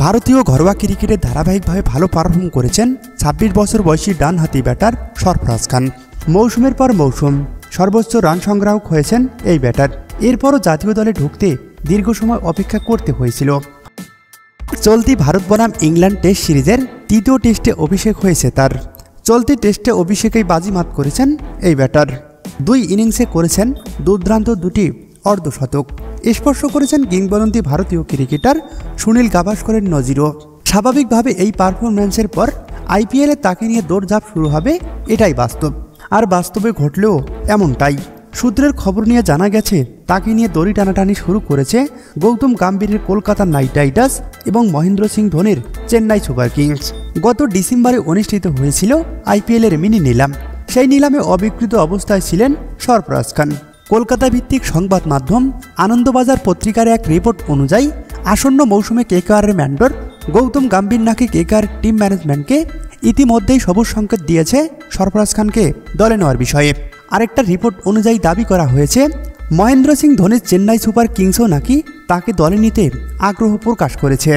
ভারতীয় ঘরোয়া ক্রিকেটে ধারাবাহিকভাবে ভালো পারফর্ম করেছেন ২৬ বছর বয়সী ডানহাতি ব্যাটার সরফরাজ খান। মৌসুমের পর মৌসুম সর্বোচ্চ রান সংগ্রাহক হয়েছেন এই ব্যাটার। এরপরও জাতীয় দলে ঢুকতে দীর্ঘ সময় অপেক্ষা করতে হয়েছিল। চলতি ভারত বনাম ইংল্যান্ড টেস্ট সিরিজের তৃতীয় টেস্টে অভিষেক হয়েছে তার। চলতি টেস্টে অভিষেকেই বাজিমাত করেছেন এই ব্যাটার। ২ ইনিংসে করেছেন দুর্দান্ত দুটি অর্ধশতক। স্পর্শ করেছেন কিংবদন্তি ভারতীয় ক্রিকেটার সুনীল গাভাস্করের নজিরও। স্বাভাবিকভাবে এই পারফরম্যান্সের পর আইপিএলে তাকে নিয়ে দৌড়ঝাঁপ শুরু হবে, এটাই বাস্তব। আর বাস্তবে ঘটলেও এমনটাই। সূত্রের খবর নিয়ে জানা গেছে তাকে নিয়ে দড়ি টানাটানি শুরু করেছে গৌতম গম্ভীরের কলকাতা নাইট রাইডার্স এবং মহেন্দ্র সিং ধোনির চেন্নাই সুপার কিংস। গত ডিসেম্বরে অনুষ্ঠিত হয়েছিল আইপিএলের মিনি নিলাম। সেই নিলামে অবিকৃত অবস্থায় ছিলেন সরফরাজ খান। কলকাতা ভিত্তিক সংবাদ মাধ্যম আনন্দবাজার পত্রিকার এক রিপোর্ট অনুযায়ী আসন্ন মৌসুমে কেকেআরের ম্যান্ডর গৌতম গম্ভীর নাকি কেকেআর টিম ম্যানেজমেন্টকে ইতিমধ্যেই সবুজ সংকেত দিয়েছে সরফরাজ খানকে দলে নেওয়ার বিষয়ে। আরেকটা রিপোর্ট অনুযায়ী দাবি করা হয়েছে মহেন্দ্র সিং ধোনির চেন্নাই সুপার কিংসও নাকি তাকে দলে নিতে আগ্রহ প্রকাশ করেছে।